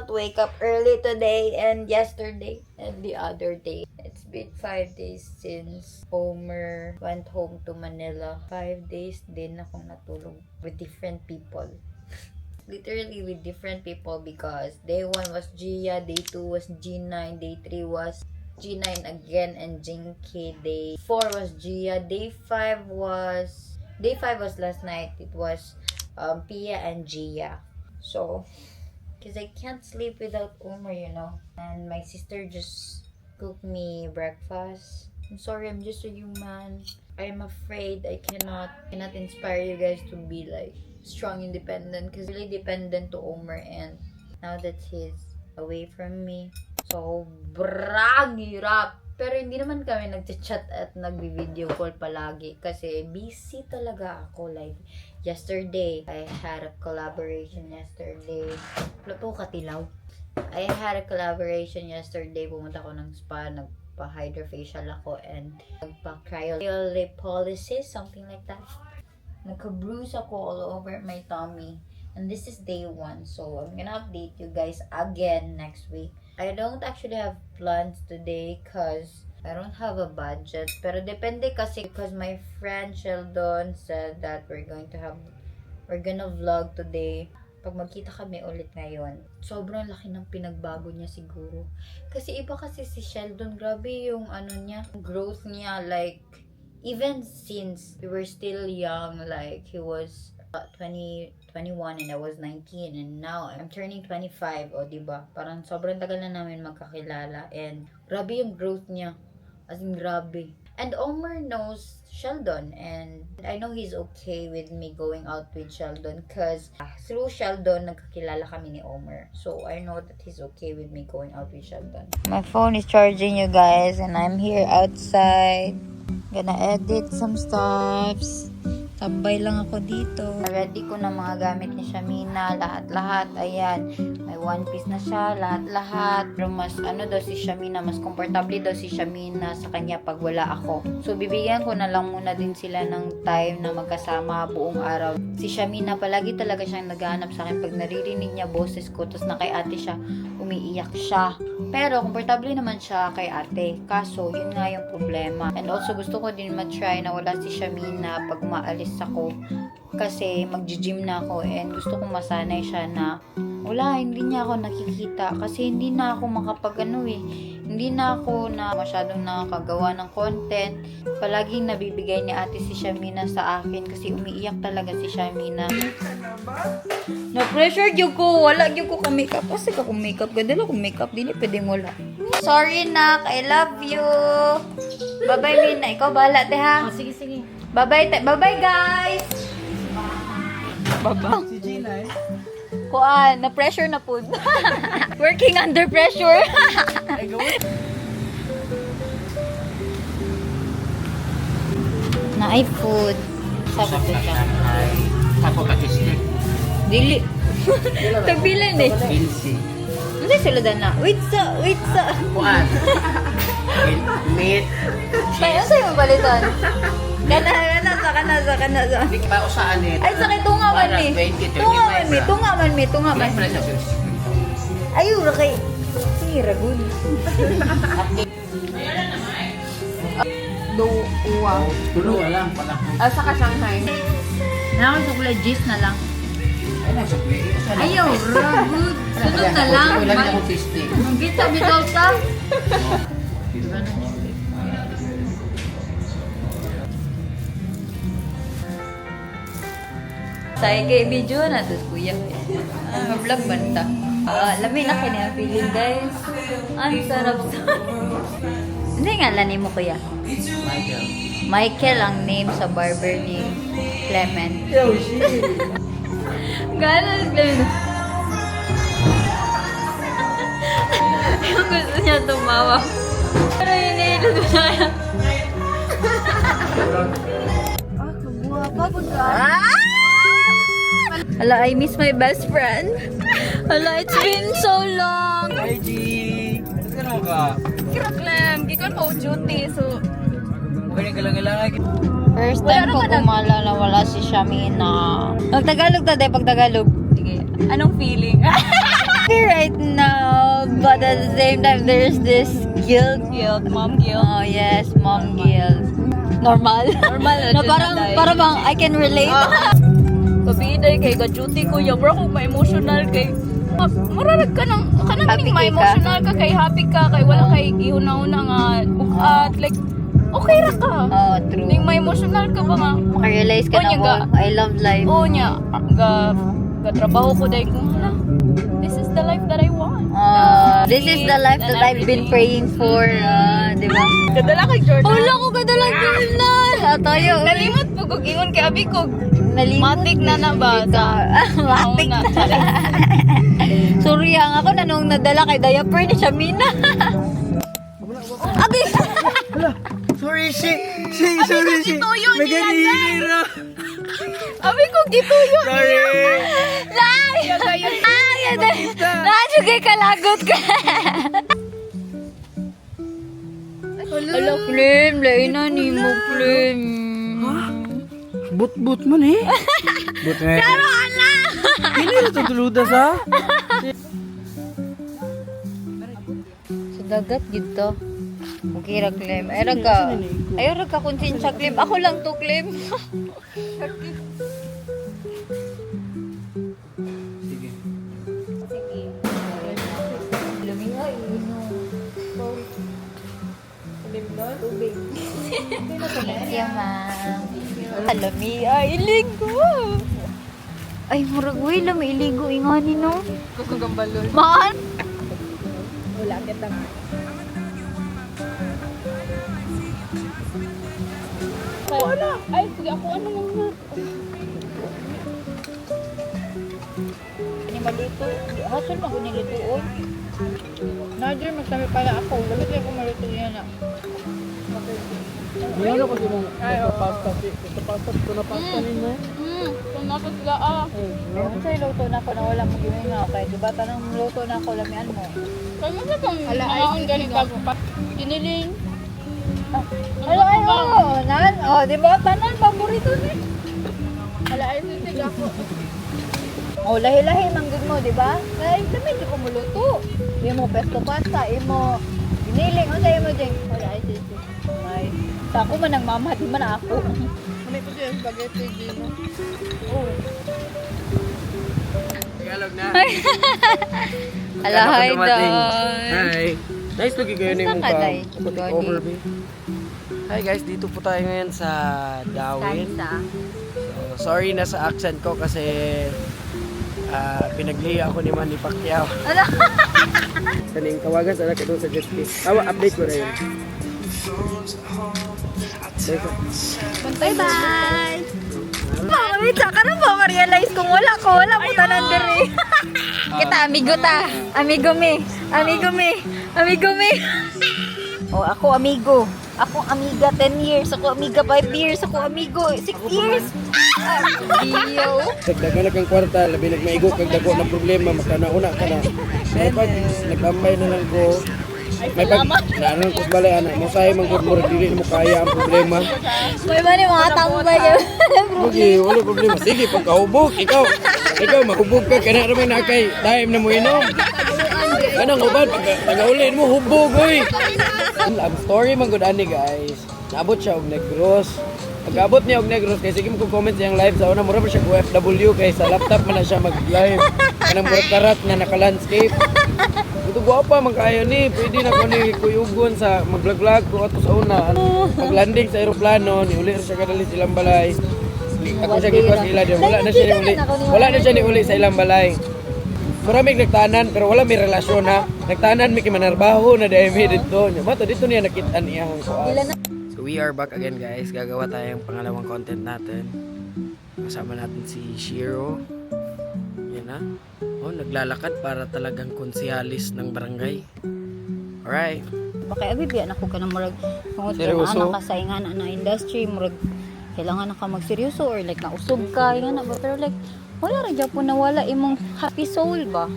not wake up early today and yesterday and the other day. It's been 5 days since Homer went home to Manila. 5 days din akong natulog with different people. Literally with different people because day 1 was Gia, day 2 was G9, day 3 was G9 again and Jinky, day 4 was Gia, day 5 was last night. It was Pia and Gia. So because I can't sleep without Omer, you know. And my sister just cooked me breakfast. I'm sorry, I'm just a human. I'm afraid I cannot inspire you guys to be like strong, independent. Because really dependent to Omer, and now that he's away from me, sobrang hirap. Pero hindi naman kami nagchat at nagbi-video call palagi kasi busy talaga ako. Like, yesterday, I had a collaboration yesterday. Wala po katilaw. I had a collaboration yesterday. Pumunta ko ng spa, nagpa-hydrofacial ako and nagpa-cryolipolysis, something like that. Nagka-bruise ako all over my tummy. And this is day 1. So, I'm gonna update you guys again next week. I don't actually have plans today because I don't have a budget. Pero depende kasi because my friend Sheldon said that we're gonna vlog today. Pag magkita kami ulit ngayon, sobrang laki ng pinagbago niya siguro. Kasi iba kasi si Sheldon, grabe yung growth niya. Like, even since we were still young, like he was 21 and I was 19 and now I'm turning 25, o diba? Parang sobrang tagal na namin magkakilala and grabe yung growth niya, as in grabe. And Omer knows Sheldon and I know he's okay with me going out with Sheldon cause through Sheldon nagkakilala kami ni Omer, so I know that he's okay with me going out with Sheldon. My phone is charging, you guys, and I'm here outside gonna edit some stuffs. Tambay lang ako dito. Ready ko na mga gamit ni Shamina. Lahat-lahat. Ayan. May one piece na siya. Lahat-lahat. Pero mas daw si Shamina. Mas komportable daw si Shamina sa kanya pag wala ako. So, bibigyan ko na lang muna din sila ng time na magkasama buong araw. Si Shamina, palagi talaga siyang naghahanap sa akin pag naririnig niya boses ko. Tapos na kay ate siya, umiiyak siya. Pero, komportable naman siya kay ate. Kaso, yun nga yung problema. And also, gusto ko din matry na wala si Shamina pag umaalis ako kasi magji-gym na ako and gusto kong masanay siya na wala, hindi niya ako nakikita kasi hindi na ako hindi na ako na masyadong nakakagawa ng content. Palaging nabibigay ni ate si Shamina sa akin kasi umiiyak talaga si Shamina. No pressure gyud ko, wala gyud ko ka makeup kasi ka kung makeup gadala kung makeup dili pwedeng wala. Sorry nak, I love you. Bye-bye Mina, ikaw bahala te ha. Sige. Bye-bye guys! Baba. Si Gina Kuan, na-pressure na po. Working under pressure. Na food. Sabi ko siya. Ako katislik. Dili. Tagbilan eh. Bilsi. Ano sila na? Wait sa. Kuan. Meat. Tayo sa'yo balitan. Kana. Hindi ka ba usaan eh? Ay, sakit tunga man mi. Tunga man. Ayaw, rakay. Sige, ragun. Uwa. Tulo, alam. Saka Shanghai. Nakakal chocolate juice na lang. Ano sa play? Ayaw, ragun. Sunod na lang. Wala na akong tasty. Kita bitaw ka. Saya kay video na to kuya. Vlog banta. Lami na kini ang feeling guys. Ang sarap sa. Hindi nga ni mo kuya. Michael ang name sa barber ni Clement. Yo, shit. Gano'n Clement. Yung gusto niya tumawa. Pero hinihilo siya. Kabuha pa po ka. Hala, I miss my best friend. Hala, it's been so long. Hi, G. Ano ka? Kira Clem, gikon mo duty so. Okay, galang-galang. First time ko kumala na wala si Shamina. Pag Tagalog ta, pag Tagalog. Sige. Anong feeling? happy right now, but at the same time, there's this guilt. Mom guilt. Oh yes, mom guilt. Normal. Normal na Na dyan parang, na, day. parang bang I can relate. Kabiday kay ga-duty ko ya bro kung ma-emotional kay murarag ka ng kanang Happy ning kay ka? ma-emotional ka kay happy ka kay wala kay ihuna-una nga bukat like okay ra ka. Oh, true. Ning ma-emotional ka ba nga? Makarealize ka Oh, na yung mo, I love life. Oo niya, ga trabaho ko dahil kung hala, this is the life that I want. This is the life that I've been praying for. Di ba? Kadala kay Jordan. Wala ko kadalang journal. Tayo. Nalimot po kung ingon kay abi ko. Nalimot. Matik na na ba? Matik na. Sorry, ang ako na nung nadala kay diaper ni Shamina. Abi! Sorry, sorry, gituyo May niya, ganira. Abi ko gituyo. Sorry. Lai! Ay, nadyo kay kalagot ka. Ala, Flame. Lain na ni mo, Flame. But man eh. But eh. Pero ala! Hindi na tutuludas ha? Sa dagat gito. Okay ra, Clem. Ay ra ka konsensya, Clem. Ako lang to, Clem. Sige. Sige. Lumihay, tubig. Thank you, ma'am. Alami, ay, iligo. Ay, murag, way, lami, iligo. Ingani, no? Kukugambalon. Maan? Wala kita nga. Wala. Ay, sige ako ano lang na. Ini malito. Hasan mo nilituon. Nadir, magsabi pala ako. Bakit ako malito yan na? Ano ko din mong pasta ko na pasta ninyo? Sunapot sila ah. Ano sa'yo luto na ako na wala mo giminga? Okay, diba tanong luto na ako, lamian mo. Kaya mo sa pang nakaon ganit ako pa. Giniling. Ay, oo. Nan, oh, diba? Tanan, paborito ni. Ala ay sisig ako. Oh, lahi-lahi manggod mo, diba? Kaya dami di ko muluto. Imo pesto pasta, imo giniling. Ano sa'yo mo, Jeng? Wala, ay sisig. Ay, sa ako man ang mama, di man ako. Ano ko siya spaghetti gino. Oh. Tagalog na. Ala, hi, Day. Hi. Nice looking kayo Basta ng ka, Day. mukha. Overview. Hi guys, dito po tayo ngayon sa Darwin. Kansa. So, sorry na sa accent ko kasi pinagliya ako ni Manny Pacquiao. Ano? Kaning kawagan sana ka doon sa jet ski. Update ko na yun. Bye-bye! Wait, saka na po ma-realize kung wala ko po tanan diri. Kita, amigo ta. Amigo me. Oh, ako amigo. Ako amiga 10 years. Ako amiga 5 years. Ako amigo 6 years. Dio. Dagdagan na kang kwarta, labi nagmaigo kag dago na problema, makanauna ka na. May pag nagambay na lang ko, may pag naanon ko sa balay anak, masahe man ko mo dili mo kaya ang problema. May ba ni mga tambay yun? Sige, wala problema. Sige, pagkahubog, ikaw mahubog ka, kana naman na kay time na mo inom. Kanang uban, pag nagaulin mo, hubog, oy. Ang story man gud ani guys. Naabot siya og Negros. Pag-abot niya og Negros kay sige mo kung comment siyang live sa una mura pa siya ko FW kay sa laptop man na siya mag-live. Kanang mura karat na naka-landscape. Ito guwapa man kaayo ni, pwede na ko ni kuyugon sa mag-vlog ko ato sa una. Pag-landing sa eroplano, ni uli siya kadali sa ilang balay. Ako siya gikwas ila din. Wala na siya ni uli sa ilang balay. Maraming nagtanan pero wala may relasyon ha. Nagtanan may kimanarbaho na dahil may dito. Mato dito niya nakitaan iyang kuan. So we are back again guys. Gagawa tayong pangalawang content natin. Kasama natin si Shiro. Yan na. Oh, naglalakad para talagang konsehalis ng barangay. Alright. Baka abi anak ko ka na murag tungod Seryoso? anak ka sa ingana na industry murag kailangan na ka magseryoso or like nausog ka ingana ba pero like wala ra gyapon na wala imong happy soul ba.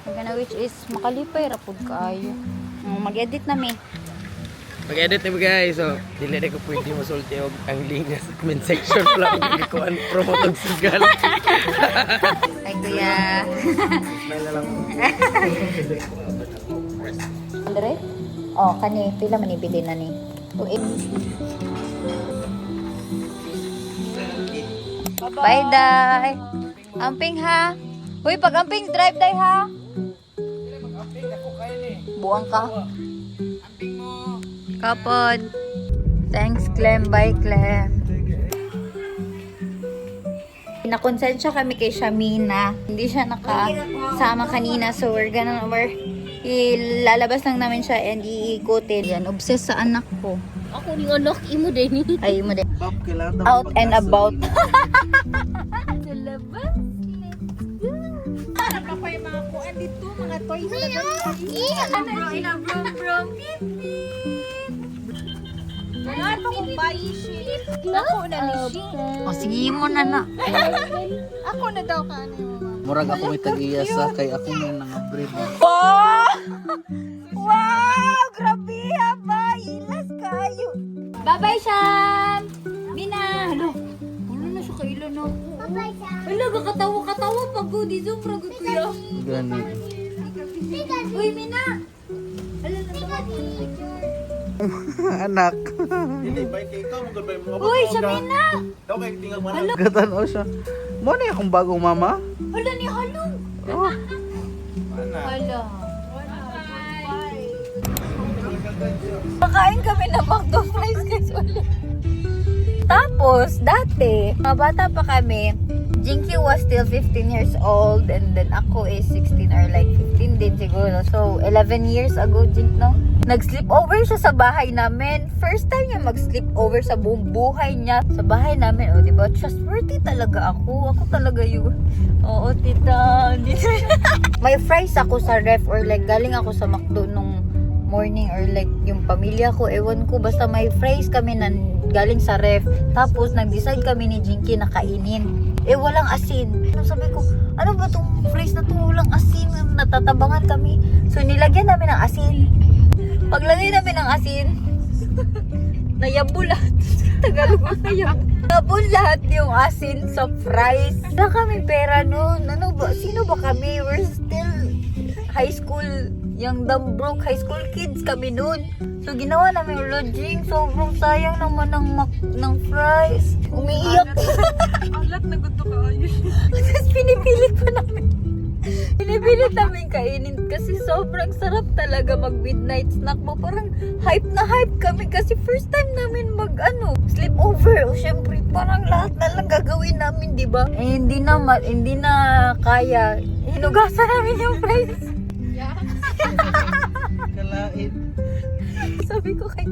Gana which is makalipay ra pud kaayo. Mag-edit na mi. Mag-edit mo guys. So, dili na ko pwede masulti og ang link sa comment section pala ang gikuan promote og sigal. Ay, kuya. Andre? Oh, kani. Pila man ibili na ni. Bye, Day. Amping ha. Uy, pag amping, drive, Day ha. Buwang ka. Kapod. Thanks, Clem. Bye, Clem. Nakonsensya kami kay Shamina. Hindi siya nakasama kanina. So, ilalabas lang namin siya and iikutin. Yan, obsessed sa anak ko. Ako ni anak imo din. Ay, mo din. Out and about. Sa labas. Para pa pa yung mga kuan dito, mga toys na brom. Wala pa kong bayi shit. Ako na ni shit. O, sige mo na na. Ako na daw ka ano yung mama. Murag ako may tag-iyasa kay ako may nang-breed. Oh! Wow! Grabe ha ba? Ilas kayo. Bye-bye, Sham! Mina! Hala, ano na siya kailan na? Bye-bye, Sham! Hala, katawa pag go di Zoom. Pragod kuya. Gani. Uy, Mina! Hala, Anak. Uy, Shamina! Gatan o siya. Mo na akong bagong mama. Hala, ni Halong! Oh. Hala. Makain kami ng McDo fries guys ulit. Tapos, dati, mga bata pa kami, Jinky was still 15 years old and then ako is 16 or like 15 din siguro. So, 11 years ago, Jink, no? Nag-sleep over siya sa bahay namin. First time niya mag-sleep over sa buong buhay niya. Sa bahay namin, oh, diba? Trustworthy talaga ako. Ako talaga yun. Oo, tita. May fries ako sa ref or like galing ako sa McDo nung morning or like yung pamilya ko, ewan ko, basta may fries kami na galing sa ref. Tapos, nag-decide kami ni Jinky na kainin. Walang asin. Sabi ko, ano ba itong fries na ito? Walang asin. Natatabangan kami. So, nilagyan namin ng asin. Paglagay namin ng asin, nayabo lahat. Tagalog mo, nayabo lahat yung asin sa fries. Wala kami pera noon. Ano ba? Sino ba kami? We're still high school. Yung dumb broke high school kids kami noon. So, ginawa namin yung lodging. Sobrang sayang naman ng fries. Umiiyak. Alat na gusto ka ayos. Tapos pinipilit pa namin. Pinipilit namin kainin kasi sobrang sarap talaga mag midnight snack mo. Parang hype na hype kami kasi first time namin sleep over. O syempre parang lahat na lang gagawin namin, di ba? Eh, hindi na kaya. Hinugasan namin yung fries. Kalain. Sabi ko kay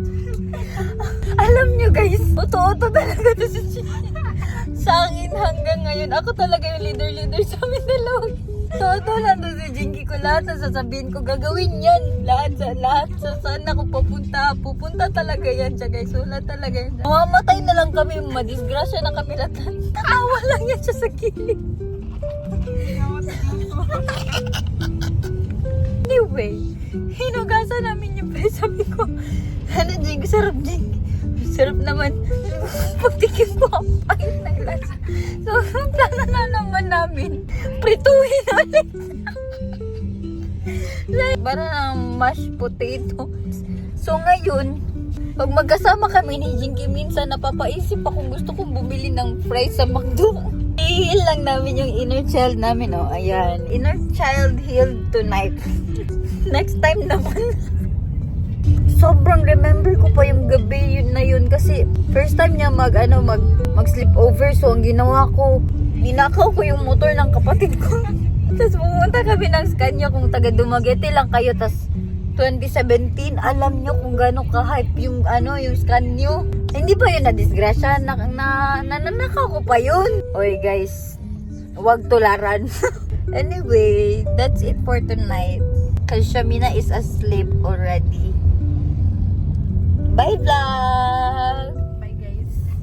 alam nyo guys, oto-oto talaga to si Jinky. Sa akin hanggang ngayon, ako talaga yung leader sa amin dalawa. Toto lang to si Jinky ko. Lahat na sasabihin ko, gagawin yan. Lahat sa saan ako pupunta talaga yan siya guys. Wala talaga yan. Mamamatay na lang kami, madisgrasya na kami lahat. Tatawa lang yan siya sa kilid. Anyway, hinugasan namin yung fries. Sabi ko, ano Jing, sarap Jing. Sarap naman. Pagtikim ko, ang pahit ng lasa. So, ang plano na naman namin, prituhin ulit. Like, parang mashed potato. So, ngayon, pag magkasama kami ni Jinky, minsan napapaisip akong gusto kong bumili ng fries sa McDo. I-heal lang namin yung inner child namin, oh. Ayan. Inner child healed tonight. Next time naman. Sobrang remember ko pa yung gabi yun na yun kasi first time niya mag-sleep over. So, ang ginawa ko, ninakaw ko yung motor ng kapatid ko. Tapos pumunta kami ng Scania kung taga Dumaguete lang kayo. Tapos 2017, alam nyo kung gano'ng ka-hype yung Scania. Hindi pa yun na-disgrasya. Nanakaw ko pa yun. Oy guys, huwag tularan. Anyway, that's it for tonight. Cause Shamina is asleep already. Bye vlog!